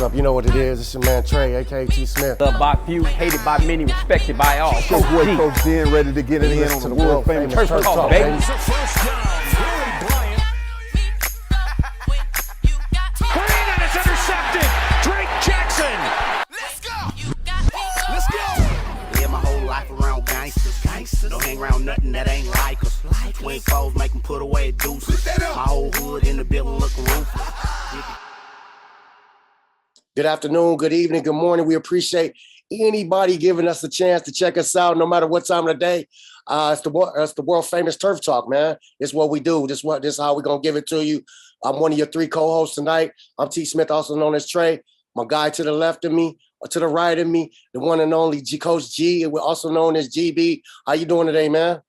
Up, you know what it is. It's your man Trey, aka T Smith. Loved by few, hated by many, respected by all. Coach boy, Coach D, ready to get it in on the world famous Turftalk, baby. First down, Willie Bryant. Green, and it's intercepted. Drake Jackson. Let's go. Let's go. Live my whole life around gangsters. Don't hang around nothing that ain't like us. Twin foes make them put away deuces. My whole hood in the building looking ruthless. Good afternoon, good evening, good morning. We appreciate anybody giving us a chance to check us out, no matter what time of the day. It's the world famous Turf Talk, man. It's what we do. This is how we're gonna give it to you. I'm one of your three co-hosts tonight. I'm T Smith, also known as Trey. My guy to the left of me, or to the right of me, the one and only Coach G, also known as GB. How you doing today, man?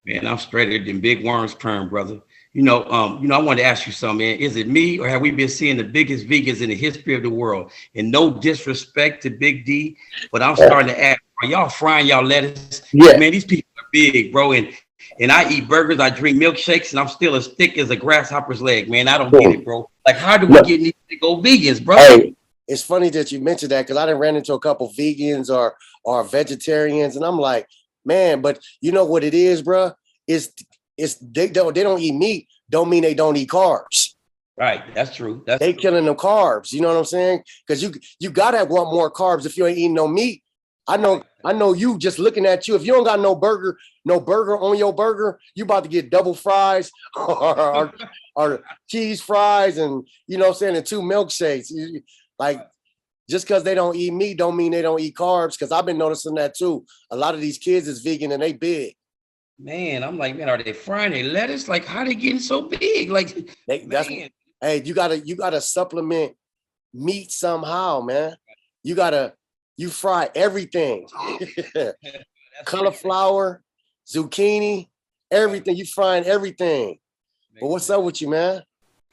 Man, I'm straighter than Big Worm's perm, brother. I wanted to ask you something, man. Is it me, or have we been seeing the biggest vegans in the history of the world? And no disrespect to Big D, but I'm starting to ask, are y'all frying y'all lettuce? Yeah. Man, these people are big, bro. And I eat burgers, I drink milkshakes, and I'm still as thick as a grasshopper's leg, man. I don't get it, bro. Like, how do we get these to go vegans, bro? Hey, it's funny that you mentioned that, because I done ran into a couple vegans or vegetarians, and I'm like, man, but you know what it is, bro? They don't eat meat, don't mean they don't eat carbs. Right, that's true. They killing them carbs. You know what I'm saying? Because you gotta want more carbs if you ain't eating no meat. I know you, just looking at you. If you don't got no burger on your burger, you about to get double fries or cheese fries, and you know what I'm saying, and 2 milkshakes. Like, just because they don't eat meat don't mean they don't eat carbs. Because I've been noticing that too. A lot of these kids is vegan and they big. Man, I'm like, man, are they frying their lettuce? Like, how they getting so big? Like, hey, you gotta supplement meat somehow, man. You fry everything. Cauliflower, zucchini, everything. You frying everything. But what's up with you, man?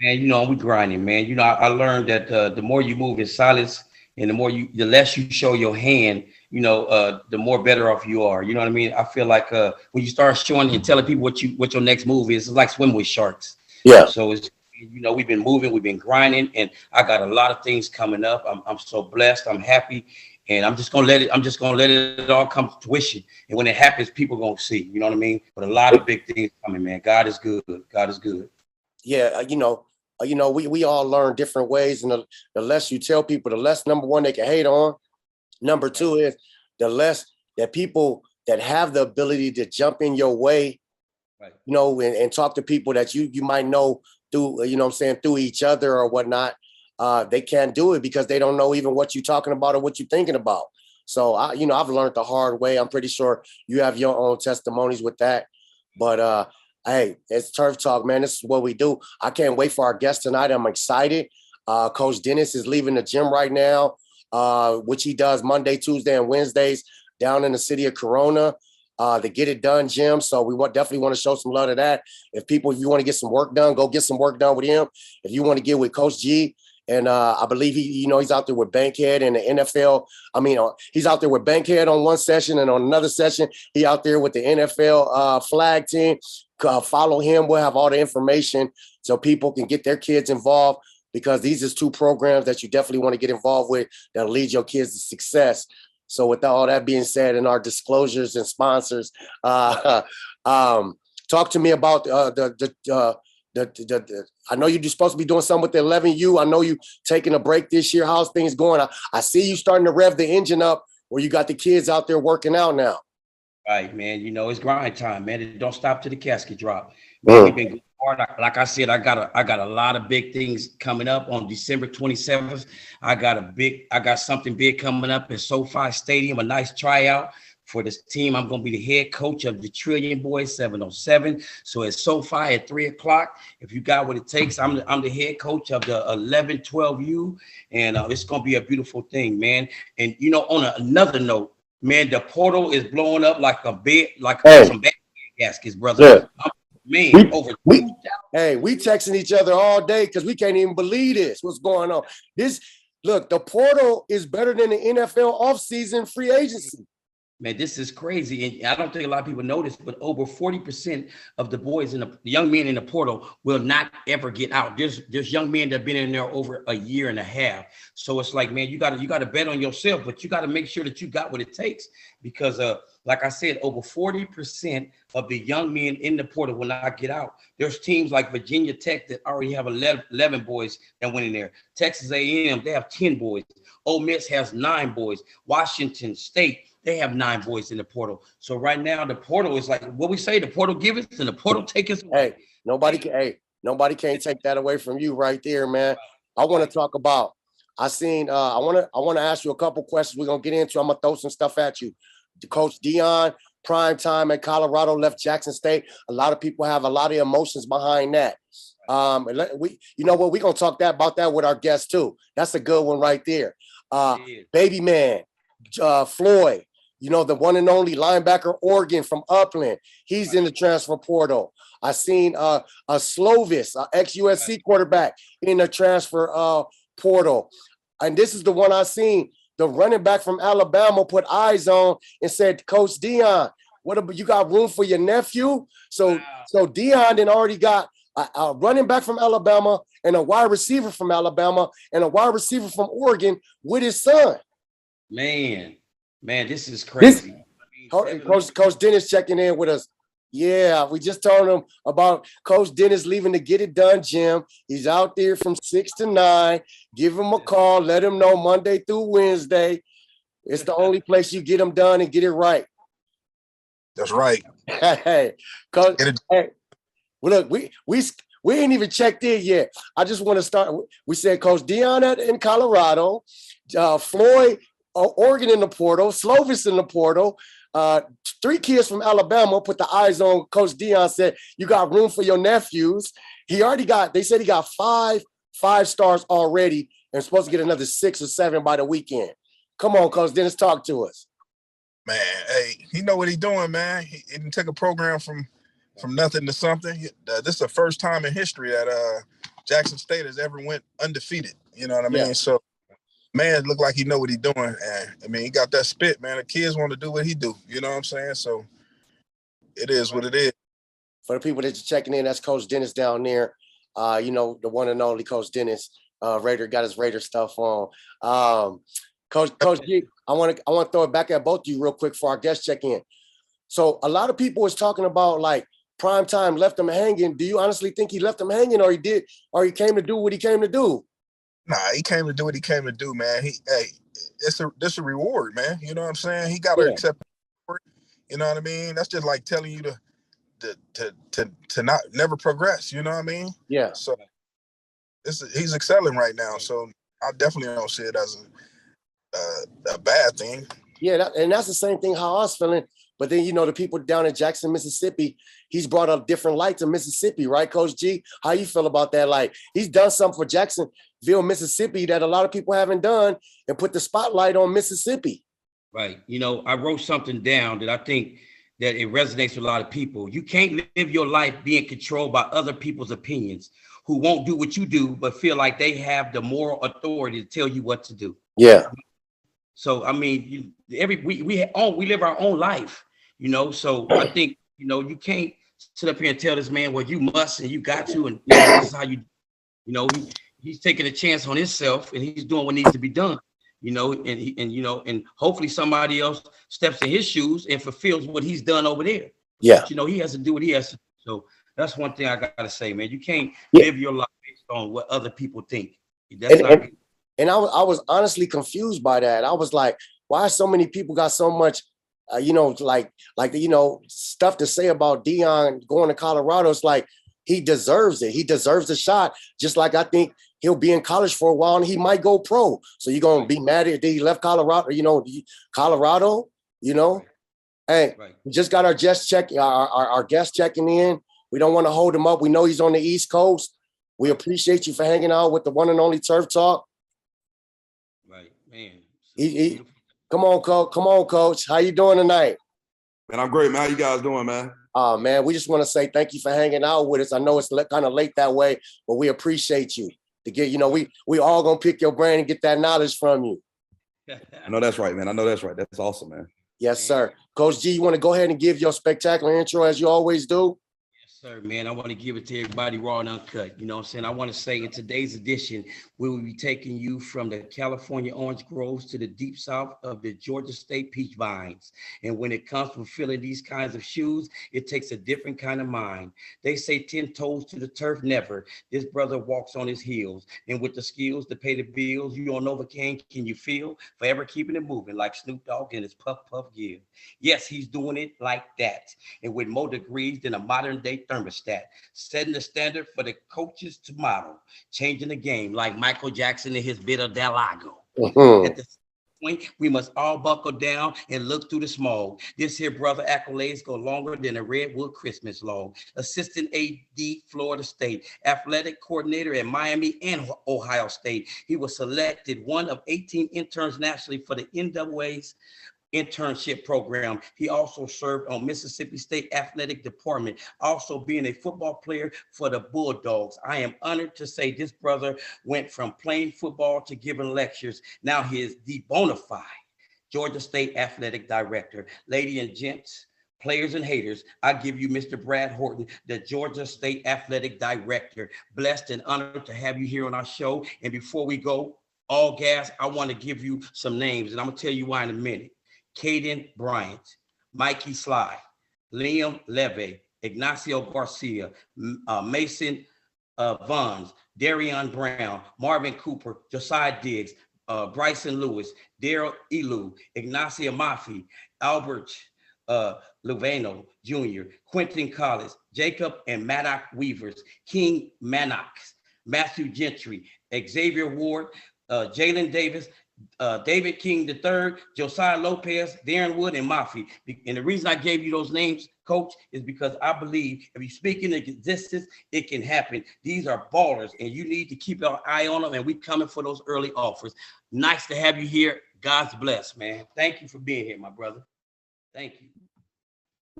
Man, we grinding, man. I learned that the more you move in silence and the less you show your hand, the more better off you are. You know what I mean? I feel like when you start showing and telling people what your next move is, it's like swimming with sharks. Yeah. So it's, we've been moving, we've been grinding, and I got a lot of things coming up. I'm so blessed. I'm happy, and I'm just gonna let it all come to fruition. And when it happens, people gonna see. You know what I mean? But a lot of big things coming, man. God is good. God is good. Yeah, we all learn different ways, and the less you tell people, the less, number one, they can hate on. Number two is the less that people that have the ability to jump in your way, right, and talk to people that you might know through, through each other or whatnot. They can't do it because they don't know even what you're talking about or what you're thinking about. So I've learned the hard way. I'm pretty sure you have your own testimonies with that. But hey, it's Turf Talk, man. This is what we do. I can't wait for our guest tonight. I'm excited. Coach Dennis is leaving the gym right now, which he does Monday, Tuesday, and Wednesdays down in the city of Corona, the Get It Done gym. So we definitely want to show some love to that. If you want to get some work done, go get some work done with him. If you want to get with Coach G, and I believe he's out there with Bankhead and the NFL. I mean, he's out there with Bankhead on one session, and on another session, he out there with the NFL flag team. Follow him. We'll have all the information so people can get their kids involved, because these is 2 programs that you definitely want to get involved with that'll lead your kids to success. So with all that being said, and our disclosures and sponsors, talk to me about I know you're supposed to be doing something with the 11U. I know you taking a break this year. How's things going? I see you starting to rev the engine up where you got the kids out there working out now. Right, man. It's grind time, man. It don't stop till the casket drop. Man, we've been going hard. Like I said, I got a lot of big things coming up on December 27th. I got something big coming up at SoFi Stadium, a nice tryout for this team. I'm going to be the head coach of the Trillion Boys 707. So at SoFi at 3:00. If you got what it takes, I'm the head coach of the 11-12U, and it's going to be a beautiful thing, man. And on another note, man, the portal is blowing up like some bad gaskets, brother. Yeah. We texting each other all day because we can't even believe this. What's going on? The portal is better than the NFL offseason free agency. Man, this is crazy. And I don't think a lot of people notice, but over 40% of the boys in the young men in the portal will not ever get out. There's young men that have been in there over a year and a half. So it's like, man, you gotta bet on yourself, but you gotta make sure that you got what it takes. Because like I said, over 40% of the young men in the portal will not get out. There's teams like Virginia Tech that already have 11 boys that went in there. Texas A&M, they have 10 boys. Ole Miss has 9 boys. Washington State, they have 9 boys in the portal. So right now, the portal is like what we say: the portal give us and the portal take us away. Nobody can't take that away from you right there, man. I want to talk about. I want to ask you a couple questions. We're gonna get into. I'm gonna throw some stuff at you. Coach Deion, prime time at Colorado, left Jackson State. A lot of people have a lot of emotions behind that. You know what? We're gonna talk about that with our guests too. That's a good one right there. Baby man, Floyd. You know, the one and only linebacker, Oregon from Upland. He's in the transfer portal. I seen a Slovis, ex-USC quarterback, in the transfer portal. And this is the one I seen. The running back from Alabama put eyes on and said, Coach Deion, you got room for your nephew? So Deion then already got a running back from Alabama and a wide receiver from Alabama and a wide receiver from Oregon with his son. Man, this is crazy. Coach Dennis checking in with us. Yeah, we just told him about Coach Dennis leaving to get it done, Jim. He's out there from 6 to 9. Give him a call. Let him know Monday through Wednesday. It's the only place you get them done and get it right. That's right. Hey, Coach. Hey, well, look, we ain't even checked in yet. I just want to start. We said Coach Deion in Colorado, Floyd, Oregon in the portal, Slovis in the portal. 3 kids from Alabama put the eyes on Coach Deion, said, you got room for your nephews. They said he got 5 stars already and supposed to get another 6 or 7 by the weekend. Come on, Coach Dennis, talk to us. Man, hey, he know what he's doing, man. He didn't take a program from nothing to something. This is the first time in history that Jackson State has ever went undefeated. You know what I mean? So, man, it looked like he know what he's doing. And I mean, he got that spit, man. The kids want to do what he do. You know what I'm saying? So it is what it is. For the people that's checking in, that's Coach Dennis down there. You know, the one and only Coach Dennis. Raider got his Raider stuff on. Coach G, I want to throw it back at both of you real quick for our guest check in. So a lot of people was talking about like prime time left him hanging. Do you honestly think he left him hanging, or he came to do what he came to do? Nah, he came to do what he came to do, man. This a reward, man. You know what I'm saying? He got to accept it. You know what I mean? That's just like telling you to not never progress. You know what I mean? Yeah. So he's excelling right now. So I definitely don't see it as a bad thing. Yeah, and that's the same thing how I was feeling. But then, you know, the people down in Jackson, Mississippi, he's brought a different light to Mississippi, right, Coach G? How you feel about that? Like, he's done something for Jacksonville, Mississippi that a lot of people haven't done and put the spotlight on Mississippi. Right. You know, I wrote something down that I think that it resonates with a lot of people. You can't live your life being controlled by other people's opinions who won't do what you do, but feel like they have the moral authority to tell you what to do. Yeah. So, I mean, we live our own life. You know, so I think, you know, you can't sit up here and tell this man, well, you must and you got to, and you know, this is how you know, he's taking a chance on himself and he's doing what needs to be done, you know, and hopefully somebody else steps in his shoes and fulfills what he's done over there. Yeah. But, you know, he has to do what he has to do. So that's one thing I got to say, man. You can't live your life based on what other people think. That's not good. And I was honestly confused by that. I was like, why so many people got so much you know, like you know, stuff to say about Deion going to Colorado? It's like he deserves it. He deserves a shot. Just like I think he'll be in college for a while and he might go pro. So you're gonna be mad at that he left Colorado? You know, Colorado. You know, hey, we just got our guest checking in. We don't want to hold him up. We know he's on the East Coast. We appreciate you for hanging out with the one and only Turf Talk. Right, man. Come on, Coach. How you doing tonight? Man, I'm great, man. How you guys doing, man? Man, we just want to say thank you for hanging out with us. I know it's kind of late that way, but we appreciate you. To get, you know, we all gonna pick your brain and get that knowledge from you. I know that's right, man. I know that's right. That's awesome, man. Yes, sir. Coach G, you want to go ahead and give your spectacular intro as you always do? Sir, man, I want to give it to everybody raw and uncut. You know what I'm saying? I want to say in today's edition, we will be taking you from the California orange groves to the deep south of the Georgia State peach vines. And when it comes to filling these kinds of shoes, it takes a different kind of mind. They say 10 toes to the turf, never. This brother walks on his heels. And with the skills to pay the bills, you on Novocaine, can you feel? Forever keeping it moving like Snoop Dogg and his puff puff give. Yes, he's doing it like that. And with more degrees than a modern day thermostat, setting the standard for the coaches to model, changing the game like Michael Jackson and his Vida del Lago. At the point, we must all buckle down and look through the smog. This here brother accolades go longer than a Redwood Christmas log. Assistant AD, Florida State, athletic coordinator at Miami and Ohio State. He was selected one of 18 interns nationally for the NCAA's internship program. He also served on Mississippi State Athletic Department, also being a football player for the Bulldogs. I am honored to say this brother went from playing football to giving lectures. Now he is the bona fide Georgia State Athletic Director. Ladies and gents, players and haters, I give you Mr. Brad Horton, the Georgia State Athletic Director. Blessed and honored to have you here on our show. And before we go, all gas, I want to give you some names, and I'm going to tell you why in a minute. Caden Bryant, Mikey Sly, Liam Leve, Ignacio Garcia, Mason Vons, Darion Brown, Marvin Cooper, Josiah Diggs, Bryson Lewis, Daryl Elu, Ignacio Mafi, Albert Luveno Jr., Quentin Collins, Jacob and Maddox Weavers, King Manox, Matthew Gentry, Xavier Ward, Jalen Davis, David King III, Josiah Lopez, Darren Wood, and Mafi. And the reason I gave you those names, Coach, is because I believe if you speak in existence, it can happen. These are ballers, and you need to keep an eye on them, and we coming for those early offers. Nice to have you here. God's bless, man. Thank you for being here, my brother. Thank you.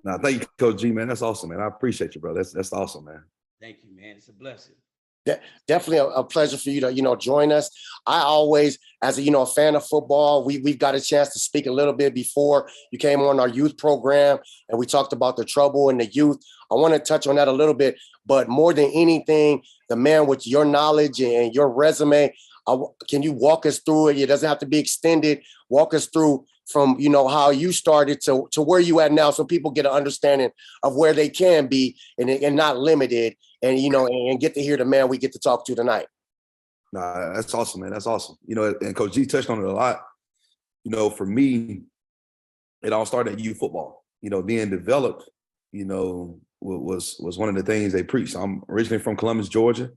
Nah, thank you, Coach G, man. That's awesome, man. I appreciate you, bro. That's awesome, man. Thank you, man. It's a blessing. Definitely a pleasure for you to join us. I always, as a a fan of football, we've got a chance to speak a little bit before you came on our youth program, and we talked about the trouble in the youth. I want to touch on that a little bit, but more than anything, the man with your knowledge and your resume, can you walk us through it? It doesn't have to be extended. Walk us through from how you started to where you at now, so people get an understanding of where they can be and not limited. And and get to hear the man we get to talk to tonight. Nah, that's awesome, man. That's awesome. And Coach G touched on it a lot. For me, it all started at youth football. Being developed, was one of the things they preached. I'm originally from Columbus, Georgia.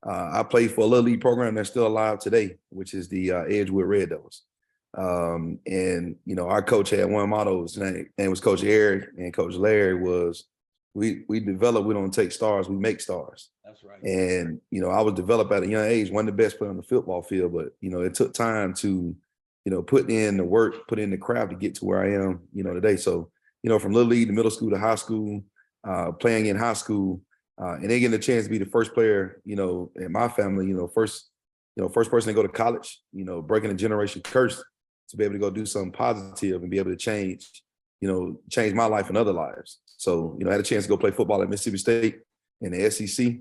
I played for a little league program that's still alive today, which is the Edgewood Red Devils. And our coach had one motto. His name was Coach Eric, and Coach Larry was, we develop, we don't take stars, we make stars. That's right. And, I was developed at a young age, one of the best players on the football field, but, it took time to, put in the work, put in the craft to get to where I am, today. So, from little league to middle school to high school, playing in high school, and then getting a chance to be the first player, in my family, first person to go to college, breaking a generation curse to be able to go do something positive and be able to change my life and other lives. So, I had a chance to go play football at Mississippi State in the SEC,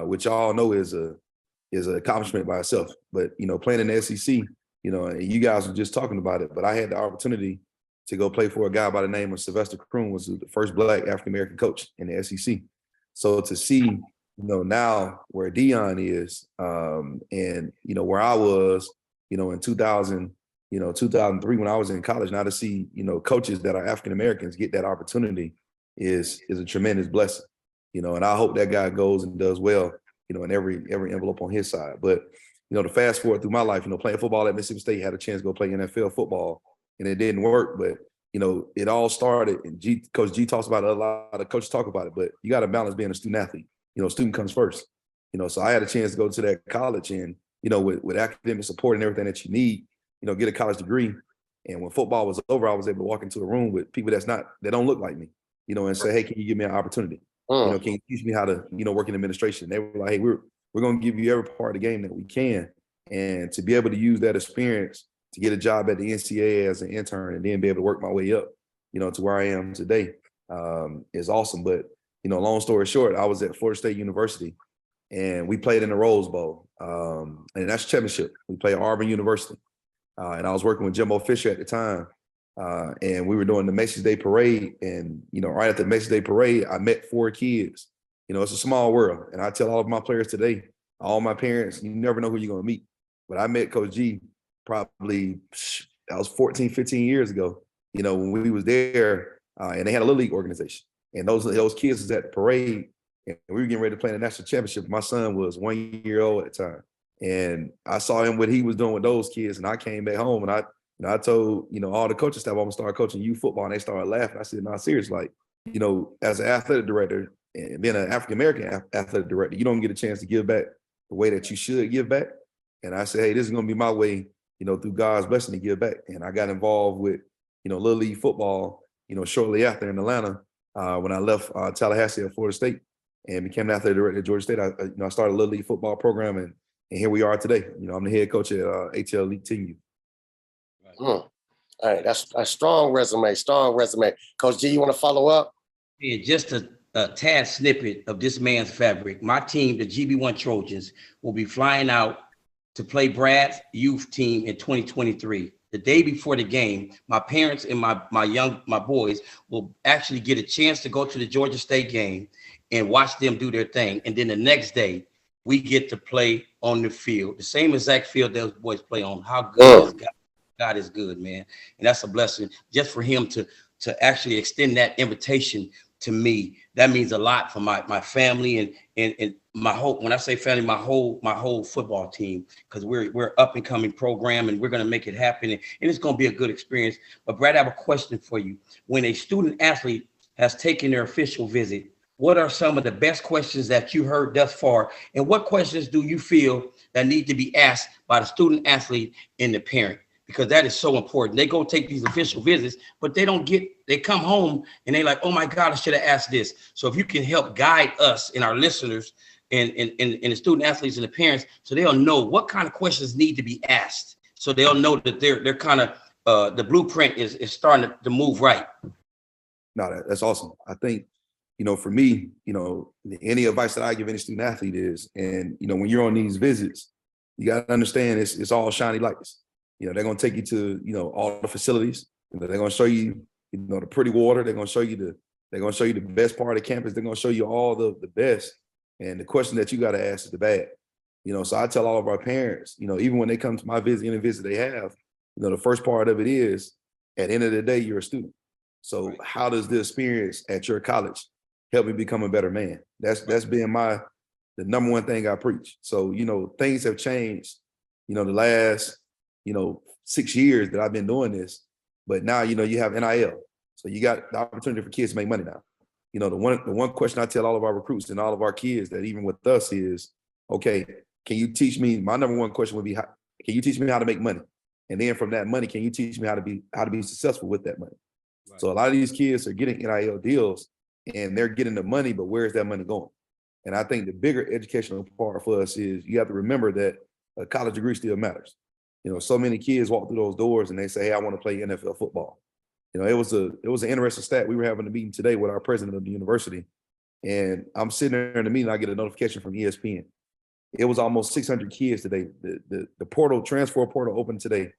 which y'all know is an accomplishment by itself. But, playing in the SEC, and you guys were just talking about it, but I had the opportunity to go play for a guy by the name of Sylvester Croom, was the first Black African-American coach in the SEC. So to see, now where Dion is, and, where I was, in 2003 when I was in college, now to see, coaches that are African-Americans get that opportunity is a tremendous blessing, and I hope that guy goes and does well, in every envelope on his side. But, to fast forward through my life, playing football at Mississippi State, had a chance to go play NFL football, and it didn't work. But, it all started, and Coach G talks about it, a lot of coaches talk about it, but you got to balance being a student athlete. Student comes first. So I had a chance to go to that college and, with academic support and everything that you need, get a college degree. And when football was over, I was able to walk into a room with people that don't look like me, and say, hey, can you give me an opportunity? Can you teach me how to, work in administration? They were like, hey, we're going to give you every part of the game that we can. And to be able to use that experience, to get a job at the NCAA as an intern and then be able to work my way up, to where I am today is awesome. But, long story short, I was at Florida State University and we played in the Rose Bowl. And that's championship. We played at Auburn University. And I was working with Jimbo Fisher at the time. And we were doing the Macy's Day Parade. And, right after the Macy's Day Parade, I met 4 kids. It's a small world. And I tell all of my players today, all my parents, you never know who you're going to meet. But I met Coach G probably, that was 14, 15 years ago, when we was there and they had a little league organization. And those kids was at the parade and we were getting ready to play in the national championship. My son was 1 year old at the time. And I saw him what he was doing with those kids. And I came back home and I told, all the coaching staff, I'm gonna start coaching youth football. And they started laughing. I said, no, serious, like, as an athletic director and being an African-American athletic director, you don't get a chance to give back the way that you should give back. And I said, hey, this is gonna be my way, through God's blessing to give back. And I got involved with, Little League football, shortly after in Atlanta, when I left Tallahassee at Florida State and became the athletic director at Georgia State. I started a Little League football program and here we are today. I'm the head coach at ATL Elite Team. All right, that's a strong resume, Coach G, you want to follow up? Yeah, just a tad snippet of this man's fabric. My team, the GB1 Trojans, will be flying out to play Brad's youth team in 2023. The day before the game, my parents and my boys will actually get a chance to go to the Georgia State game and watch them do their thing. And then the next day, we get to play on the field, the same exact field those boys play on. How good is God? God is good, man. And that's a blessing just for him to actually extend that invitation to me. That means a lot for my family and my whole, when I say family, my whole football team, because we're up and coming program and we're going to make it happen. And it's going to be a good experience. But Brad, I have a question for you. When a student athlete has taken their official visit, what are some of the best questions that you heard thus far? And what questions do you feel that need to be asked by the student athlete and the parent? Because that is so important. They go take these official visits, but they come home and they like, oh my God, I should have asked this. So if you can help guide us and our listeners and the student athletes and the parents, so they'll know what kind of questions need to be asked. So they'll know that they're kind of, the blueprint is starting to move right. No, that's awesome. I think, for me, any advice that I give any student athlete is, and, when you're on these visits, you got to understand it's all shiny lights. They're going to take you to, all the facilities. They're going to show you, the pretty water. They're going to show you the best part of campus. They're going to show you all the best. And the question that you got to ask is the bad. So I tell all of our parents, even when they come to my visit, any visit they have, the first part of it is, at the end of the day, you're a student. So how does the experience at your college help me become a better man? That's been the number one thing I preach. So, things have changed, the last 6 years that I've been doing this, but now, you have NIL. So you got the opportunity for kids to make money now. The one question I tell all of our recruits and all of our kids that even with us is, okay, can you teach me, my number one question would be, can you teach me how to make money? And then from that money, can you teach me how to be successful with that money? Right. So a lot of these kids are getting NIL deals and they're getting the money, but where is that money going? And I think the bigger educational part for us is you have to remember that a college degree still matters. So many kids walk through those doors and they say, hey, I want to play NFL football. It was an interesting stat. We were having a meeting today with our president of the university, and I'm sitting there in the meeting. I get a notification from ESPN. It was almost 600 kids today. The transfer portal opened today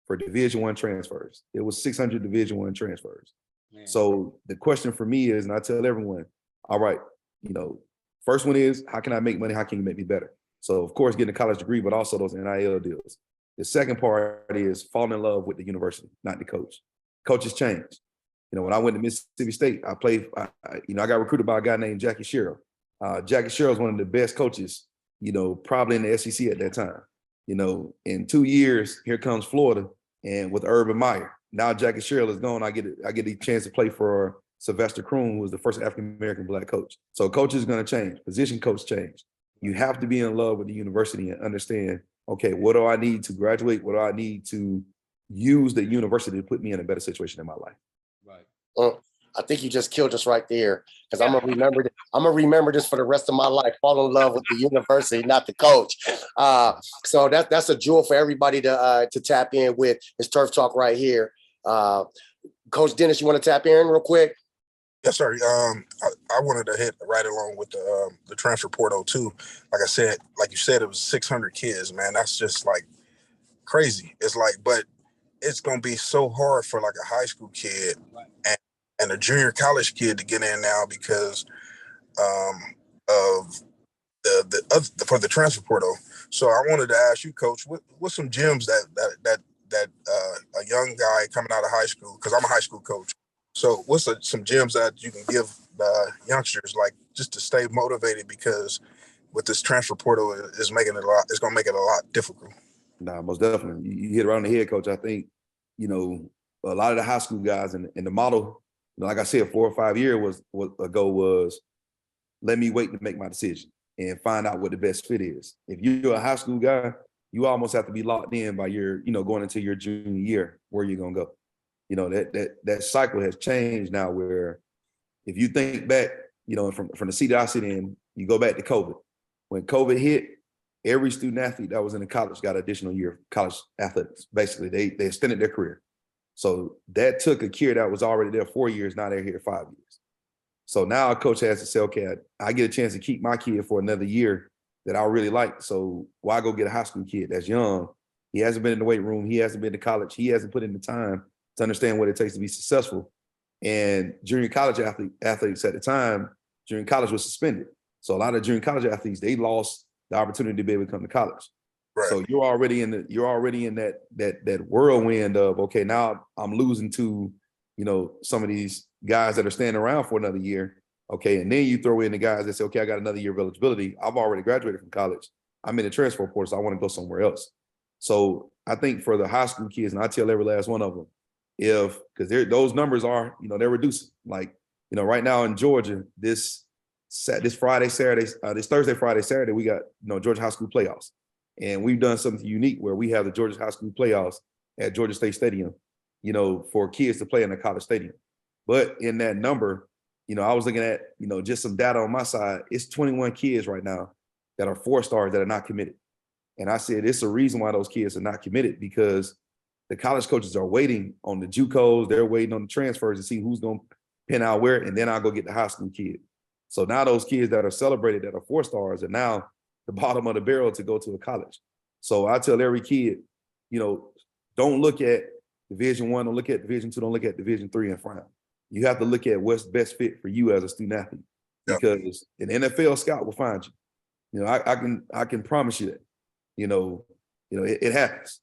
for Division I transfers. It was 600 Division I transfers. Man. So the question for me is, and I tell everyone, all right, first one is, how can I make money? How can you make me better? So of course, getting a college degree, but also those NIL deals. The second part is falling in love with the university, not the coach. Coaches change. When I went to Mississippi State, I got recruited by a guy named Jackie Sherrill. Jackie Sherrill is one of the best coaches, probably in the SEC at that time. In 2 years, here comes Florida and with Urban Meyer. Now Jackie Sherrill is gone. I get a chance to play for Sylvester Croom, who was the first African-American Black coach. So coaches are going to change. Position coach change. You have to be in love with the university and understand, okay, what do I need to graduate? What do I need to use the university to put me in a better situation in my life? Right. I think you just killed us right there. Because I'm gonna remember this for the rest of my life. Fall in love with the university, not the coach. So that's a jewel for everybody to tap in with. It's Turf Talk right here. Coach Dennis, you want to tap in real quick? Yes, sir. I wanted to hit right along with the transfer portal too. Like I said, like you said, it was 600 kids, man. That's just like crazy. It's like, but it's gonna be so hard for like a high school kid and a junior college kid to get in now because of for the transfer portal. So I wanted to ask you, Coach, what's some gems that a young guy coming out of high school, because I'm a high school coach. So what's some gems that you can give the youngsters, like just to stay motivated, because with this transfer portal is making it it's going to make it a lot difficult. Nah, most definitely. You hit it right on the head, Coach. I think, a lot of the high school guys and the model, like I said, 4 or 5 years ago was let me wait to make my decision and find out what the best fit is. If you're a high school guy, you almost have to be locked in by your, going into your junior year, where you're going to go. That cycle has changed now, where if you think back, from the seat that I sit in, you go back to COVID. When COVID hit, every student athlete that was in the college got an additional year of college athletics. Basically, they extended their career. So that took a kid that was already there 4 years, now they're here 5 years. So now a coach has to say, okay, I get a chance to keep my kid for another year that I really like. So why go get a high school kid that's young? He hasn't been in the weight room. He hasn't been to college. He hasn't put in the time to understand what it takes to be successful. And junior college athletes at the time, junior college was suspended. So a lot of junior college athletes, they lost the opportunity to be able to come to college. Right. So you're already in that whirlwind of, okay, now I'm losing to, some of these guys that are staying around for another year. Okay. And then you throw in the guys that say, okay, I got another year of eligibility. I've already graduated from college. I'm in the transfer portal, so I want to go somewhere else. So I think for the high school kids, and I tell every last one of them, because those numbers are, they're reducing. Like, right now in Georgia, this Friday, Saturday, this Thursday, Friday, Saturday, we got, Georgia high school playoffs. And we've done something unique where we have the Georgia high school playoffs at Georgia State Stadium, for kids to play in a college stadium. But in that number, I was looking at, just some data on my side. It's 21 kids right now that are 4-stars that are not committed. And I said, it's a reason why those kids are not committed, because the college coaches are waiting on the JUCOs. They're waiting on the transfers to see who's going to pin out where, and then I'll go get the high school kid. So now those kids that are celebrated that are 4-stars are now the bottom of the barrel to go to a college. So I tell every kid, don't look at Division I, don't look at Division II, don't look at Division III and frown. You have to look at what's best fit for you as a student athlete, because an NFL scout will find you. I can promise you that. It happens.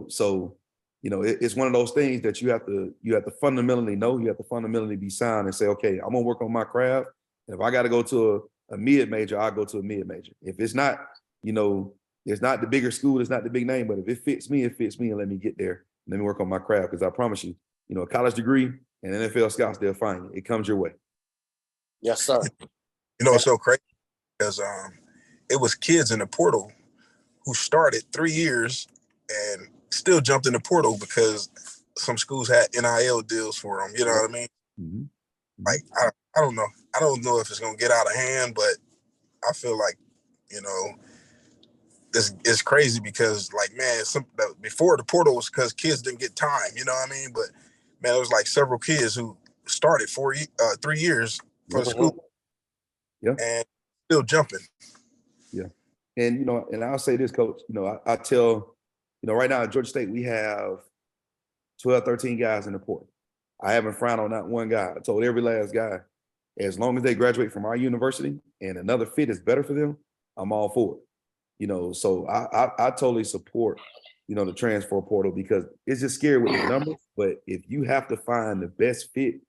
So it's one of those things that you have to fundamentally know. You have to fundamentally be sound and say, okay, I'm gonna work on my craft. And if I got to go to a mid major, I'll go to a mid major. If it's not, it's not the bigger school, it's not the big name, but if it fits me, and let me get there. Let me work on my craft, because I promise you, a college degree and NFL scouts, they'll find you. It comes your way. Yes, sir. It's so crazy because it was kids in the portal who started 3 years and still jumped in the portal because some schools had NIL deals for them. You know what I mean? Mm-hmm. Like, I don't know. I don't know if it's going to get out of hand, but I feel like, this is crazy because, like, man, before the portal was because kids didn't get time, you know what I mean? But, man, it was like several kids who started 3 years for the school. Yeah. And still jumping. Yeah. And, and I'll say this, Coach, I tell, right now at Georgia State, we have 12, 13 guys in the portal. I haven't frowned on not one guy. I told every last guy, as long as they graduate from our university and another fit is better for them, I'm all for it. So I totally support, the transfer portal, because it's just scary with the numbers. But if you have to find the best fit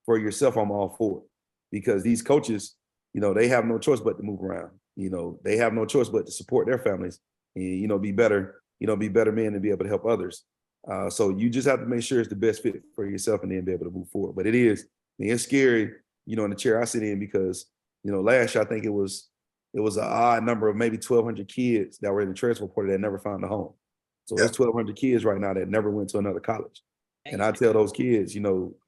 for yourself, I'm all for it. Because these coaches, they have no choice but to move around. They have no choice but to support their families and, be better men and be able to help others. So you just have to make sure it's the best fit for yourself and then be able to move forward. But it's scary, in the chair I sit in, because, last year I think it was an odd number of maybe 1,200 kids that were in the transfer portal that never found a home. So there's 1,200 kids right now that never went to another college. And I tell those kids,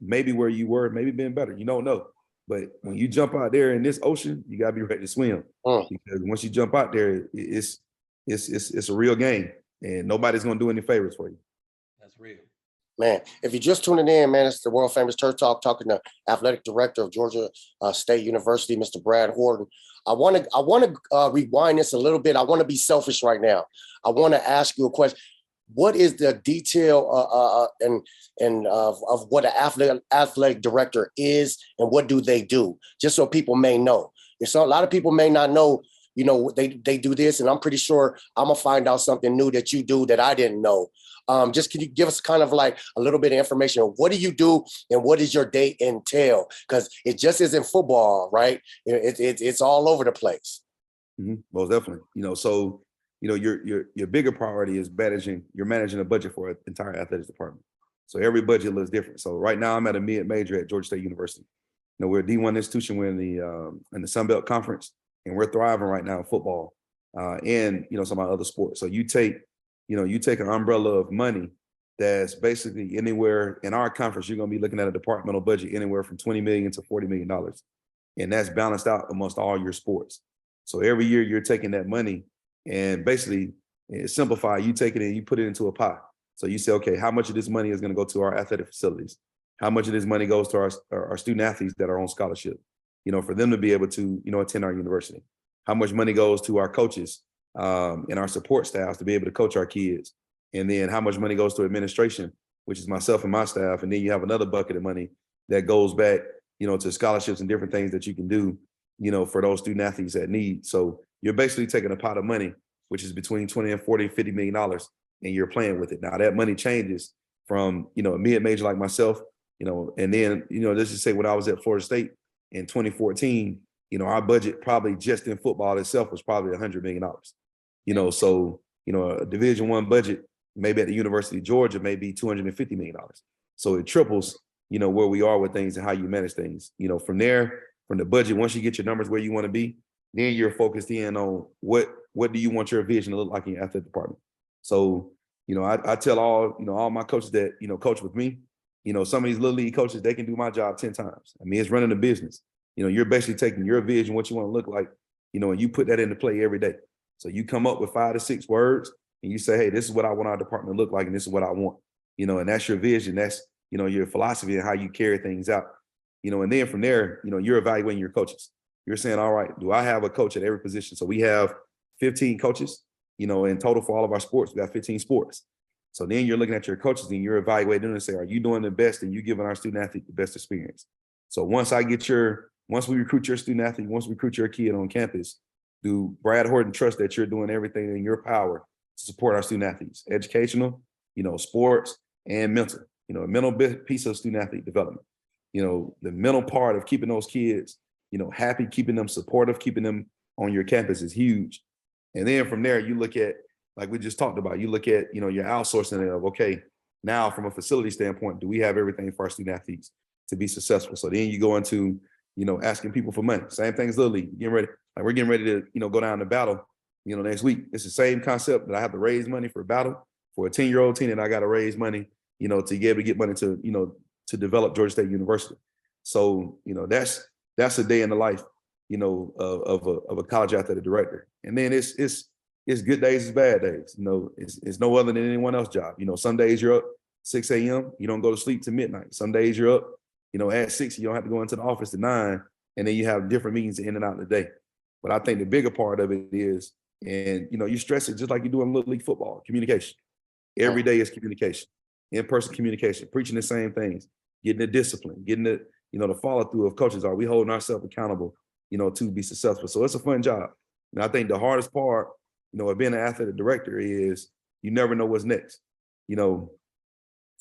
maybe where you were, maybe been better. You don't know. But when you jump out there in this ocean, you gotta be ready to swim. Because once you jump out there, it's a real game, and nobody's gonna do any favors for you. That's real. Man, if you're just tuning in, man, it's the world famous Turf Talk, talking to athletic director of Georgia State University, Mr. Brad Horton. I want to rewind this a little bit. I want to be selfish right now. I want to ask you a question. What is the detail of what an athletic director is, and what do they do? Just so people may know. So a lot of people may not know. They do this, and I'm pretty sure I'm gonna find out something new that you do that I didn't know. Just can you give us kind of like a little bit of information? What do you do, and what does your day entail? Because it just isn't football, right? It's all over the place. Most definitely. So your bigger priority is managing a budget for an entire athletics department. So every budget looks different. So right now I'm at a mid-major at Georgia State University. We're a D1 institution. We're in the Sun Belt Conference, and we're thriving right now in football and some of our other sports. So you take an umbrella of money that's basically anywhere in our conference, you're going to be looking at a departmental budget anywhere from $20 million to $40 million. And that's balanced out amongst all your sports. So every year you're taking that money and basically simplify, you take it and you put it into a pot. So you say, okay, how much of this money is going to go to our athletic facilities? How much of this money goes to our student athletes that are on scholarship, for them to be able to, attend our university? How much money goes to our coaches and our support staffs to be able to coach our kids? And then how much money goes to administration, which is myself and my staff. And then you have another bucket of money that goes back, to scholarships and different things that you can do, for those student athletes that need. So you're basically taking a pot of money, which is between 20 and 40, $50 million, and you're playing with it. Now that money changes from, a mid-major like myself, and then, let's just say when I was at Florida State in 2014, our budget probably just in football itself was probably $100 million. So, a Division I budget, maybe at the University of Georgia, may be $250 million. So it triples, where we are with things and how you manage things. From there, from the budget, once you get your numbers where you want to be, then you're focused in on what do you want your vision to look like in your athletic department. So, I tell all my coaches that, coach with me, some of these little league coaches, they can do my job 10 times. I mean, it's running a business. You're basically taking your vision, what you want to look like, and you put that into play every day. So you come up with 5 to 6 words and you say, hey, this is what I want our department to look like, and this is what I want, and that's your vision. That's, your philosophy and how you carry things out, and then from there, you're evaluating your coaches. You're saying, all right, do I have a coach at every position? So we have 15 coaches, in total for all of our sports. We got 15 sports. So then you're looking at your coaches and you're evaluating them and say, are you doing the best and you giving our student athlete the best experience? So once we recruit your student athlete, once we recruit your kid on campus, do Brad Horton trust that you're doing everything in your power to support our student athletes, educational, sports, and mental, a mental piece of student athlete development, the mental part of keeping those kids, happy, keeping them supportive, keeping them on your campus is huge. And then from there, you look at, like we just talked about, you look at, your outsourcing of, okay, now from a facility standpoint, do we have everything for our student athletes to be successful? So then you go into, asking people for money. Same thing as Little League. We're getting ready to, go down to battle, next week. It's the same concept that I have to raise money for a battle for a 10-year-old team, and I got to raise money, to be able to get money to, to develop Georgia State University. So, that's a day in the life, of a college athletic director. And then it's good days, it's bad days. It's no other than anyone else's job. Some days you're up 6 a.m., you don't go to sleep till midnight. Some days you're up, at 6, you don't have to go into the office at 9, and then you have different meetings in and out of the day. But I think the bigger part of it is, and you stress it just like you do in Little League football, communication. Every day is communication, in-person communication, preaching the same things, getting the discipline, getting the, the follow through of coaches. Are we holding ourselves accountable, to be successful? So it's a fun job. And I think the hardest part, of being an athletic director is you never know what's next.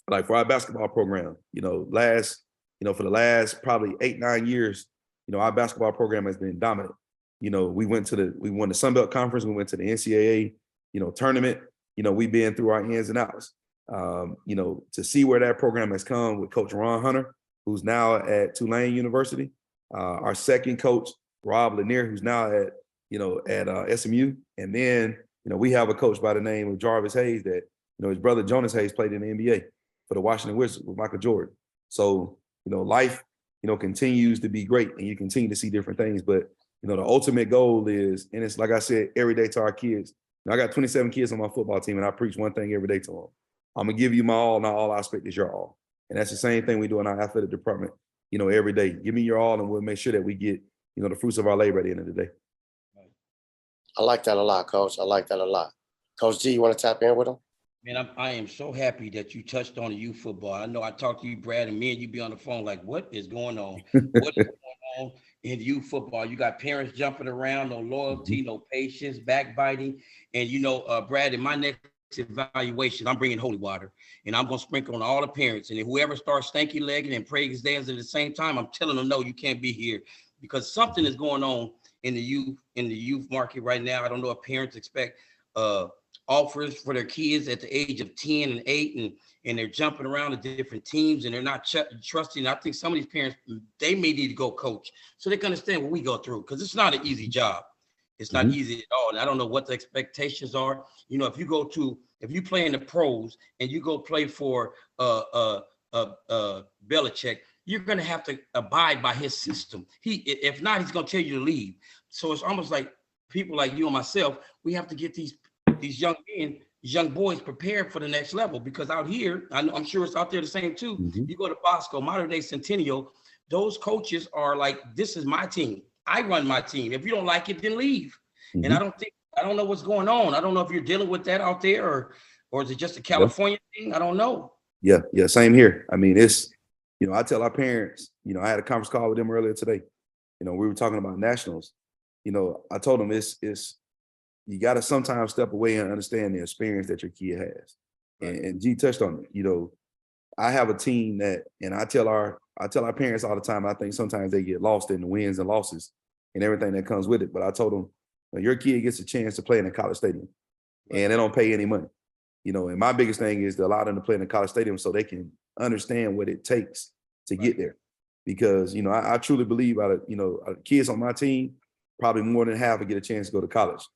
Like for our basketball program, for the last probably 8-9 years, our basketball program has been dominant. We won the Sun Belt Conference, we went to the NCAA, tournament. We've been through our ins and outs. To see where that program has come with Coach Ron Hunter, who's now at Tulane University, our second coach, Rob Lanier, who's now at SMU. And then, we have a coach by the name of Jarvis Hayes that, his brother Jonas Hayes played in the NBA. for the Washington Wizards with Michael Jordan. So, life, continues to be great and you continue to see different things. But, the ultimate goal is, and it's like I said, every day to our kids. I got 27 kids on my football team and I preach one thing every day to them. I'm going to give you my all, not all I expect is your all. And that's the same thing we do in our athletic department, every day. Give me your all and we'll make sure that we get, the fruits of our labor at the end of the day. I like that a lot, Coach. I like that a lot. Coach G, you want to tap in with him? Man, I am so happy that you touched on the youth football. I know I talked to you, Brad, and me and you be on the phone like, what is going on? What is going on in youth football? You got parents jumping around, no loyalty, no patience, backbiting. And, Brad, in my next evaluation, I'm bringing holy water, and I'm going to sprinkle on all the parents. And if whoever starts stanky legging and praise dance at the same time, I'm telling them, no, you can't be here, because something is going on in the youth market right now. I don't know if parents expect offers for their kids at the age of 10 and 8, and they're jumping around to different teams and they're not trusting. I think some of these parents, they may need to go coach so they can understand what we go through, because it's not an easy job. It's not easy at all. And I don't know what the expectations are. If you play in the pros and you go play for Belichick, you're going to have to abide by his system. If not, he's going to tell you to leave. So it's almost like people like you and myself, we have to get these young men, these young boys prepared for the next level, because out here, I'm sure it's out there the same too. You go to Bosco, modern day Centennial, those coaches are like, this is my team. I run my team. If you don't like it, then leave. And I don't know what's going on. I don't know if you're dealing with that out there or is it just a California thing? I don't know. Yeah, same here. I mean, it's, I tell our parents, I had a conference call with them earlier today. We were talking about nationals. I told them it's you got to sometimes step away and understand the experience that your kid has. And G touched on it. I have a team that, and I tell our parents all the time, I think sometimes they get lost in the wins and losses and everything that comes with it. But I told them, your kid gets a chance to play in a college stadium and they don't pay any money. And my biggest thing is to allow them to play in a college stadium so they can understand what it takes to get there. Because, I truly believe out of kids on my team, probably more than half will get a chance to go to college.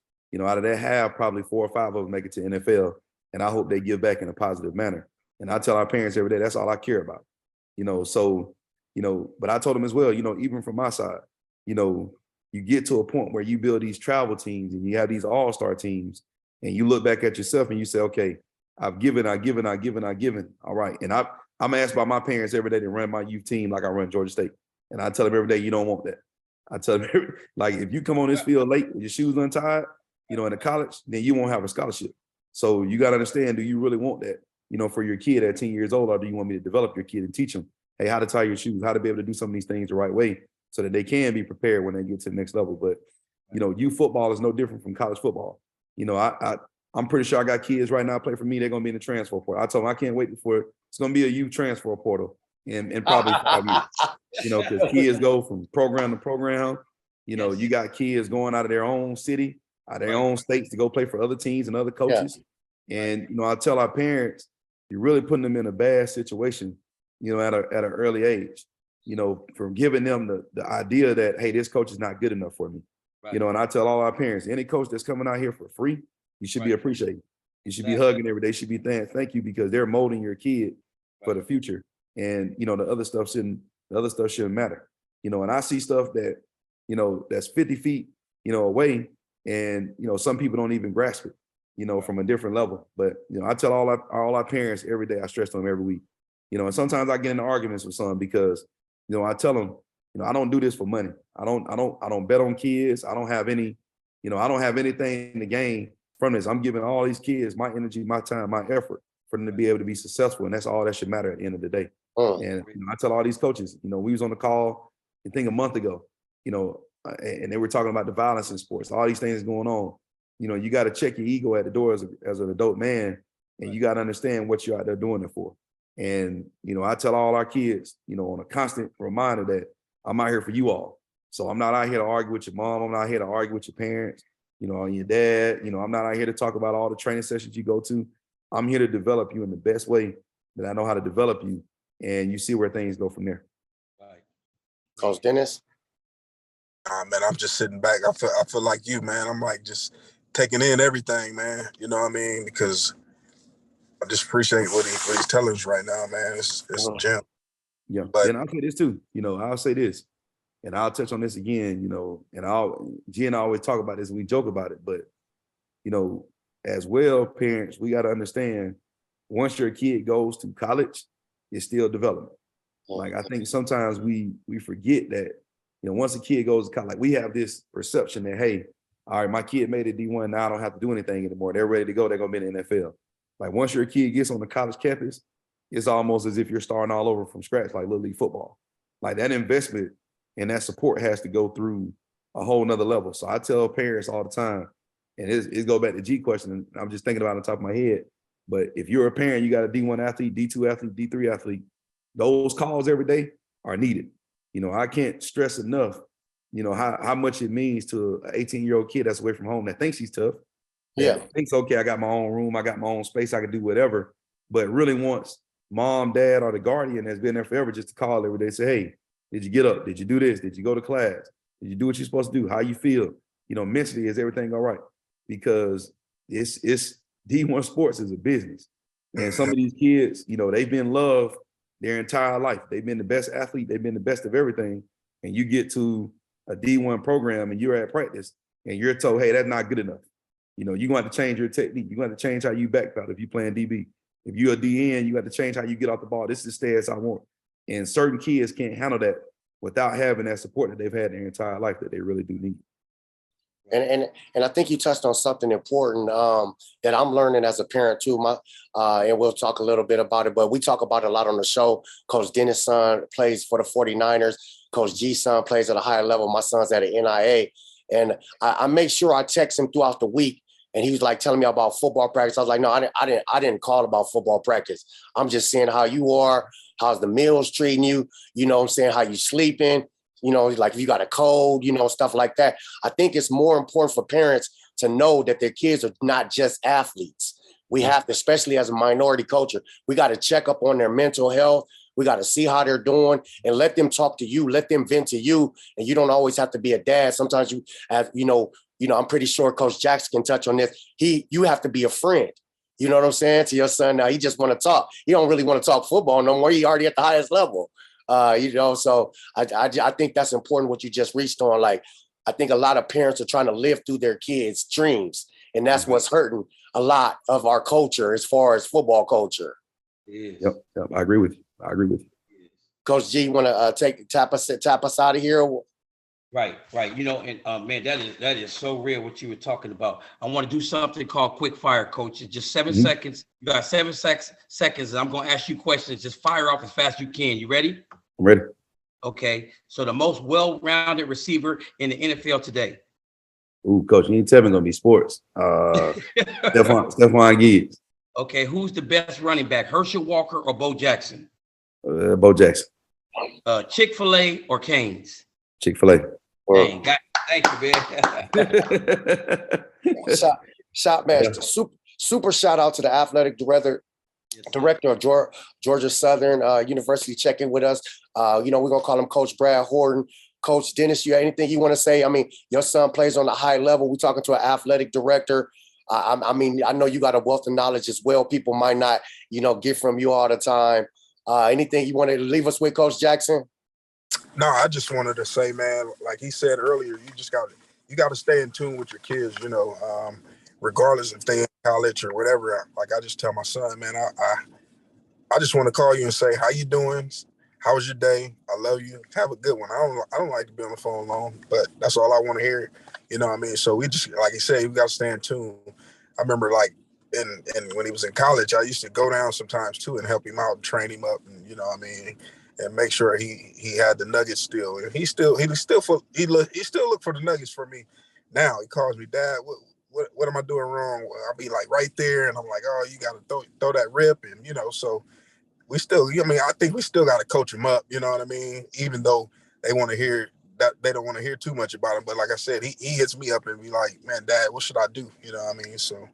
Out of that half, probably 4 or 5 of them make it to NFL. And I hope they give back in a positive manner. And I tell our parents every day, that's all I care about. But I told them as well, even from my side, you get to a point where you build these travel teams and you have these all-star teams and you look back at yourself and you say, okay, I've given. All right. And I'm asked by my parents every day to run my youth team like I run Georgia State. And I tell them every day, you don't want that. I tell them, like, if you come on this field late with your shoes untied, in a college, then you won't have a scholarship. So you got to understand, do you really want that, for your kid at 10 years old, or do you want me to develop your kid and teach them, hey, how to tie your shoes, how to be able to do some of these things the right way so that they can be prepared when they get to the next level. But, youth football is no different from college football. I'm pretty sure I got kids right now play for me. They're going to be in the transfer portal. I told them I can't wait for it's going to be a youth transfer portal in probably 5 years, because kids go from program to program. You got kids going out of their own city, out of their own states to go play for other teams and other coaches. And, I tell our parents, you're really putting them in a bad situation, at an early age, from giving them the idea that, hey, this coach is not good enough for me. And I tell all our parents, any coach that's coming out here for free, you should be appreciated. You should be hugging every day, should be thank you, because they're molding your kid for the future. And, the other stuff shouldn't matter. And I see stuff that, that's 50 feet, away. And, some people don't even grasp it, from a different level. But, I tell all our parents every day, I stress to them every week, and sometimes I get into arguments with some because, I tell them, I don't do this for money. I don't bet on kids. I don't have any, I don't have anything to gain from this. I'm giving all these kids my energy, my time, my effort for them to be able to be successful. And that's all that should matter at the end of the day. And I tell all these coaches, we was on the call, I think a month ago, and they were talking about the violence in sports, all these things going on. You got to check your ego at the door as an adult man, and you got to understand what you're out there doing it for. And, I tell all our kids, on a constant reminder that I'm out here for you all. So I'm not out here to argue with your mom. I'm not here to argue with your parents, your dad. I'm not out here to talk about all the training sessions you go to. I'm here to develop you in the best way that I know how to develop you. And you see where things go from there. Right. Coach Dennis? Man, I'm just sitting back. I feel like you, man. I'm like just taking in everything, man. You know what I mean? Because I just appreciate what he's telling us right now, man. It's a gem. Yeah, But and I'll say this too. I'll say this, and I'll touch on this again. And G and I always talk about this, and we joke about it. But as well, parents, we got to understand, once your kid goes to college, it's still development. Like, I think sometimes we forget that, once a kid goes to college, like, we have this perception that, hey, all right, my kid made it D1, now I don't have to do anything anymore. They're ready to go. They're going to be in the NFL. Like, once your kid gets on the college campus, it's almost as if you're starting all over from scratch, like Little League football. Like, that investment and that support has to go through a whole nother level. So I tell parents all the time, and it go back to G question, and I'm just thinking about it on top of my head. But if you're a parent, you got a D1 athlete, D2 athlete, D3 athlete, those calls every day are needed. I can't stress enough, how much it means to an 18-year-old kid that's away from home that thinks he's tough. Yeah. Thinks, okay, I got my own room, I got my own space, I can do whatever, but really wants mom, dad, or the guardian that's been there forever just to call every day and say, hey, did you get up? Did you do this? Did you go to class? Did you do what you're supposed to do? How you feel? Mentally, is everything all right? Because it's D1 sports is a business. And some of these kids, they've been loved their entire life. They've been the best athlete. They've been the best of everything. And you get to a D1 program and you're at practice and you're told, hey, that's not good enough. You're going to have to change your technique. You're going to have to change how you backpedal if you're playing DB. If you're a DN, you have to change how you get off the ball. This is the stance I want. And certain kids can't handle that without having that support that they've had their entire life that they really do need. And I think you touched on something important that I'm learning as a parent too. And we'll talk a little bit about it, but we talk about it a lot on the show. Coach Dennis' son plays for the 49ers. Coach G's son plays at a higher level. My son's at an NIA. And I make sure I text him throughout the week. And he was like telling me about football practice. I was like, no, I didn't call about football practice. I'm just saying how you are, how's the meals treating you, I'm saying, how you sleeping. Like if you got a cold, stuff like that. I think it's more important for parents to know that their kids are not just athletes. We have to, especially as a minority culture, we got to check up on their mental health. We got to see how they're doing and let them talk to you, let them vent to you. And you don't always have to be a dad. Sometimes you have, I'm pretty sure Coach Jackson can touch on this. You have to be a friend. You know what I'm saying? To your son now, he just want to talk. He don't really want to talk football no more. He already at the highest level. So I think that's important what you just reached on. Like, I think a lot of parents are trying to live through their kids' dreams, and that's what's hurting a lot of our culture as far as football culture. Yep. I agree with you. Coach G, you want to tap us out of here? Right. And man, that is so real what you were talking about. I want to do something called quick fire, coach. It's just 7 seconds. You got 7 seconds, and I'm going to ask you questions. Just fire off as fast as you can. You ready? I'm ready. Okay. So the most well-rounded receiver in the NFL today. Ooh, coach, you ain't tell me it's gonna be sports. Stephon Diggs. Okay. Who's the best running back, Herschel Walker or Bo Jackson? Bo Jackson. Chick-fil-A or Cane's? Chick-fil-A. Dang, thank you, man. Shot master. Super shout out to the athletic director of Georgia Southern University checking with us. We're gonna call him Coach Brad Horton. Coach Dennis, you have anything you want to say? I mean, your son plays on a high level. We're talking to an athletic director. I know you got a wealth of knowledge as well. People might not, get from you all the time. Anything you want to leave us with, Coach Jackson? No, I just wanted to say, man, like he said earlier, you got to stay in tune with your kids, regardless if they in college or whatever. Like I just tell my son, man, I just want to call you and say, how you doing? How was your day? I love you. Have a good one. I don't like to be on the phone long, but that's all I want to hear. You know what I mean? So we just, like he said, we got to stay in tune. I remember like, and when he was in college, I used to go down sometimes too and help him out and train him up, and and make sure he had the nuggets still. And he still look for the nuggets for me. Now he calls me, Dad, what am I doing wrong? I'll be like right there, and I'm like, oh, you got to throw that rip, and so we still. I think we still got to coach him up. You know what I mean? Even though they want to hear that, they don't want to hear too much about him. But like I said, he hits me up and be like, man, Dad, what should I do? You know what I mean? So.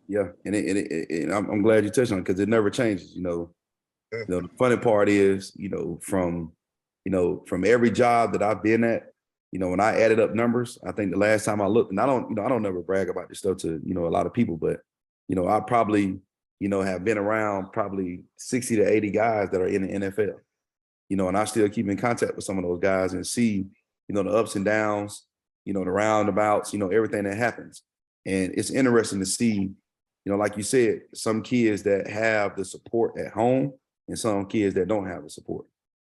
Yeah, and I'm glad you touched on it because it never changes. The funny part is, from every job that I've been at, when I added up numbers, I think the last time I looked, and I don't never brag about this stuff to a lot of people, but I probably have been around probably 60 to 80 guys that are in the NFL, and I still keep in contact with some of those guys and see, the ups and downs, the roundabouts, everything that happens. And it's interesting to see, like you said, some kids that have the support at home and some kids that don't have the support.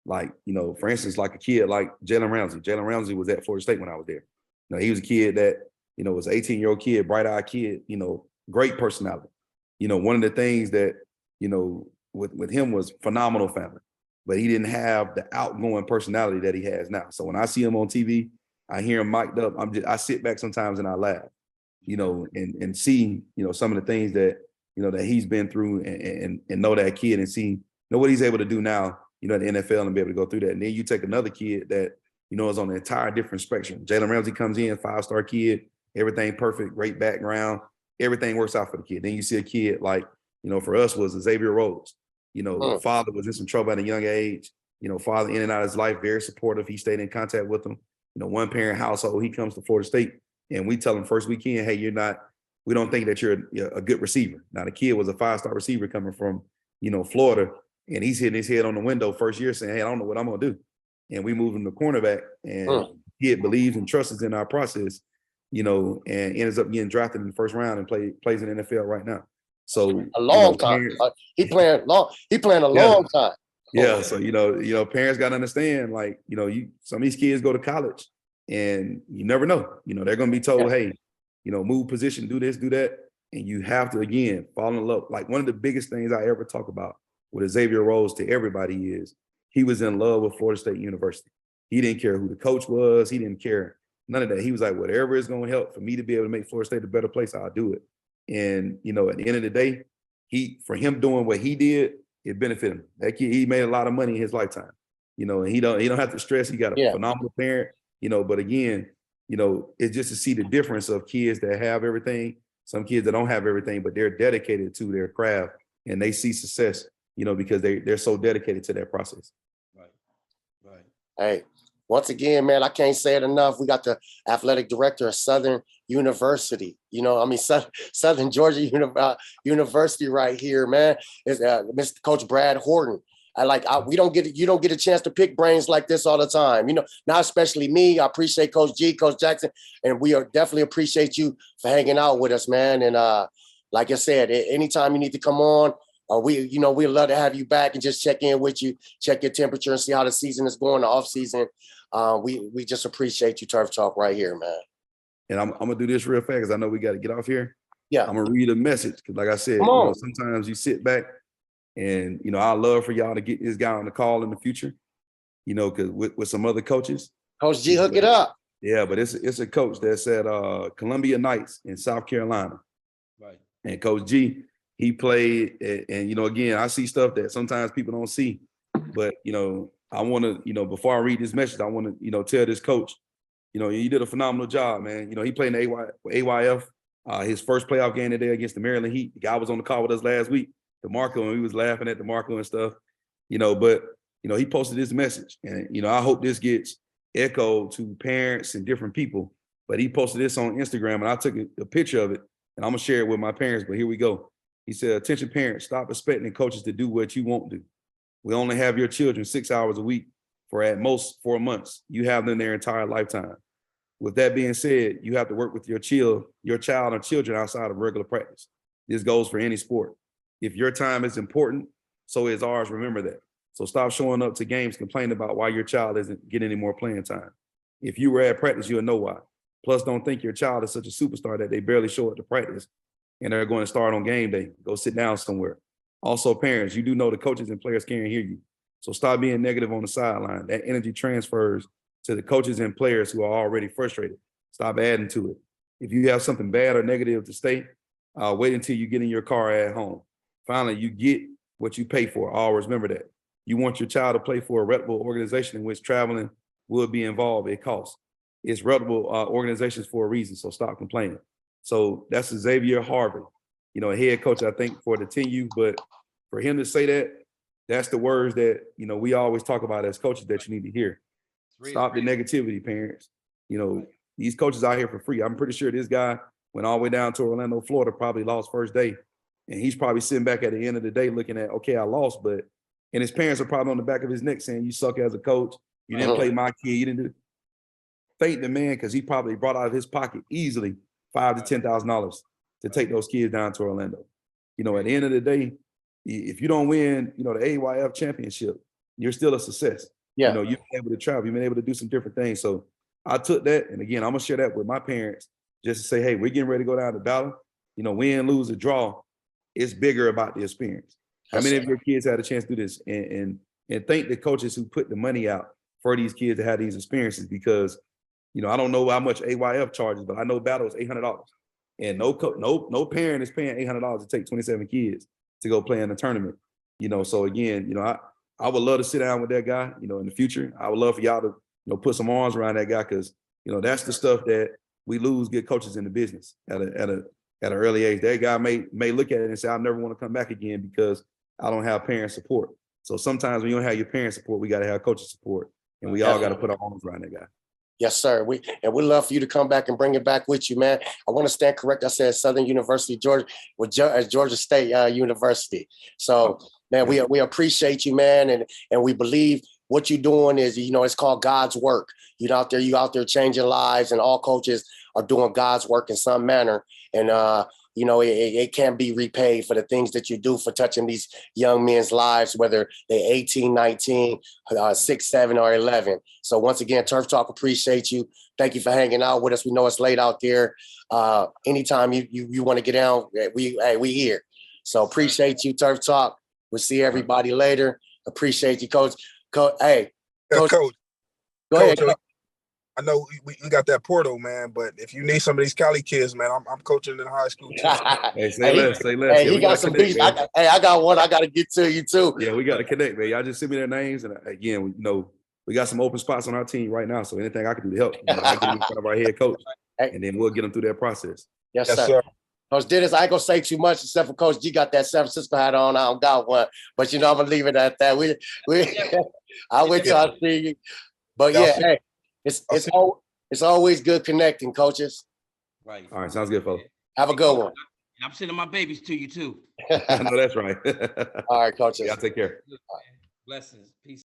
Like, for instance, like a kid like Jalen Ramsey. Jalen Ramsey was at Florida State when I was there. He was a kid that, was an 18-year-old kid, bright-eyed kid, great personality. One of the things that, with him was phenomenal family, but he didn't have the outgoing personality that he has now. So when I see him on TV, I hear him mic'd up. I sit back sometimes and I laugh, and see, some of the things that, that he's been through and know that kid and see, what he's able to do now, in the NFL and be able to go through that. And then you take another kid that, is on an entire different spectrum. Jalen Ramsey comes in, 5-star kid, everything perfect, great background, everything works out for the kid. Then you see a kid like, for us was Xavier Rhodes. Father was in some trouble at a young age. Father in and out of his life, very supportive. He stayed in contact with him. One parent household. He comes to Florida State, and we tell him first weekend, hey, we don't think that you're a good receiver. Now the kid was a 5-star receiver coming from, Florida, and he's hitting his head on the window first year saying, hey, I don't know what I'm gonna do. And we moved him to cornerback, and he believes and trusts in our process, and ends up getting drafted in the first round and plays in the NFL right now. So a long time. He playing a long time. Yeah. So, parents got to understand, like, some of these kids go to college and you never know, they're going to be told, hey, move position, do this, do that. And you have to, again, fall in love. Like one of the biggest things I ever talk about with Xavier Rhodes to everybody is he was in love with Florida State University. He didn't care who the coach was. He didn't care none of that. He was like, whatever is going to help for me to be able to make Florida State a better place, I'll do it. And, at the end of the day, for him doing what he did, it benefited him. That kid, he made a lot of money in his lifetime, and he don't have to stress. He got a phenomenal parent, but again, it's just to see the difference of kids that have everything, some kids that don't have everything, but they're dedicated to their craft and they see success, because they're so dedicated to that process. Right. Hey, once again, man, I can't say it enough. We got the athletic director of Southern University, Southern Georgia University right here, man. Is Mr. Coach Brad Horton. You don't get a chance to pick brains like this all the time, not especially me. I appreciate Coach G, Coach Jackson, and we definitely appreciate you for hanging out with us, man. And like I said, anytime you need to come on, we'd love to have you back and just check in with you, check your temperature and see how the season is going, the off season. We just appreciate you, Turf Talk, right here, man. And I'm gonna do this real fast because I know we got to get off here. Yeah, I'm gonna read a message because, like I said, sometimes you sit back and I love for y'all to get this guy on the call in the future. Because with some other coaches, Coach G, hook it up. Yeah, but it's a coach that's at Columbia Knights in South Carolina. Right. And Coach G, he played, and again, I see stuff that sometimes people don't see, but I want to, before I read this message, I want to, tell this coach, you did a phenomenal job, man. He played in the AYF, his first playoff game today against the Maryland Heat. The guy was on the call with us last week, DeMarco, and we was laughing at DeMarco and stuff, but he posted this message, and I hope this gets echoed to parents and different people. But he posted this on Instagram, and I took a picture of it, and I'm gonna share it with my parents. But here we go. He said, "Attention parents, stop expecting coaches to do what you won't do. We only have your children 6 hours a week for at most 4 months. You have them their entire lifetime. With that being said, you have to work with your child or children outside of regular practice. This goes for any sport. If your time is important, so is ours. Remember that. So stop showing up to games complaining about why your child isn't getting any more playing time. If you were at practice, you'll know why. Plus, don't think your child is such a superstar that they barely show up to practice and they're going to start on game day. Go sit down somewhere. Also, parents, you do know the coaches and players can't hear you. So stop being negative on the sideline. That energy transfers to the coaches and players who are already frustrated. Stop adding to it. If you have something bad or negative to say, wait until you get in your car at home. Finally, you get what you pay for. Always remember that. You want your child to play for a reputable organization in which traveling will be involved. It costs. It's reputable organizations for a reason, so stop complaining. So that's Xavier Harvey, a head coach, I think, for the 10U. But for him to say that, that's the words that, we always talk about as coaches that you need to hear. Stop the negativity, parents. These coaches out here for free. I'm pretty sure this guy went all the way down to Orlando, Florida, probably lost first day, And he's probably sitting back at the end of the day looking at, okay, I lost, and his parents are probably on the back of his neck saying, you suck as a coach. You didn't play my kid. You didn't do. Thank the man, because he probably brought out of his pocket easily $5,000 to $10,000 to take those kids down to Orlando. You know, at the end of the day, if you don't win, you know, the AYF championship, you're still a success. Yeah. You know, you've been able to travel, you've been able to do some different things. So I took that, and again, I'm gonna share that with my parents just to say, hey, we're getting ready to go down to battle. You know, win, lose, or draw, it's bigger about the experience. How many of your kids had a chance to do this? And thank the coaches who put the money out for these kids to have these experiences, because, you know, I don't know how much AYF charges, but I know battle is $800. And no parent is paying $800 to take 27 kids to go play in a tournament. You know, so again, you know, I would love to sit down with that guy, you know, in the future. I would love for y'all to, you know, put some arms around that guy, because, you know, that's the stuff that we lose good coaches in the business at an early age. That guy may look at it and say, I never want to come back again because I don't have parent support. So sometimes when you don't have your parent support, we got to have coaching support, and we all got to put our arms around that guy. Yes, sir. We'd love for you to come back and bring it back with you, man. I want to stand correct. I said Southern University, Georgia, with Georgia State University. So, man, we appreciate you, man, and we believe what you're doing is, you know, it's called God's work. You out there changing lives, and all coaches are doing God's work in some manner. And you know, it can't be repaid for the things that you do for touching these young men's lives, whether they're 18, 19, 6, 7, or 11. So once again, Turf Talk appreciate you. Thank you for hanging out with us. We know it's late out there. Anytime you want to get down, we here. So appreciate you, Turf Talk. We'll see everybody later. Appreciate you, Coach. Hey, Coach. Coach. Go ahead. I know we got that portal, man, but if you need some of these Cali kids, man, I'm coaching in high school too. Hey, say less. Hey, he got some beats. I got one I got to get to you too. Yeah, we got to connect, man. Y'all just send me their names, and again, you know, we got some open spots on our team right now. So anything I can do to help, you know, I get in front of our head coach, and then we'll get them through that process. Yes, sir. Coach Dennis, I ain't gonna say too much except for Coach G got that San Francisco hat on. I don't got one, but you know I'm gonna leave it at that. I'll wait till I see you. But yeah, hey, it's always good connecting, coaches. Right. All right, sounds good, folks. Have a good one. I'm sending my babies to you too. I know that's right. All right, coaches. Y'all take care. Blessings. Peace.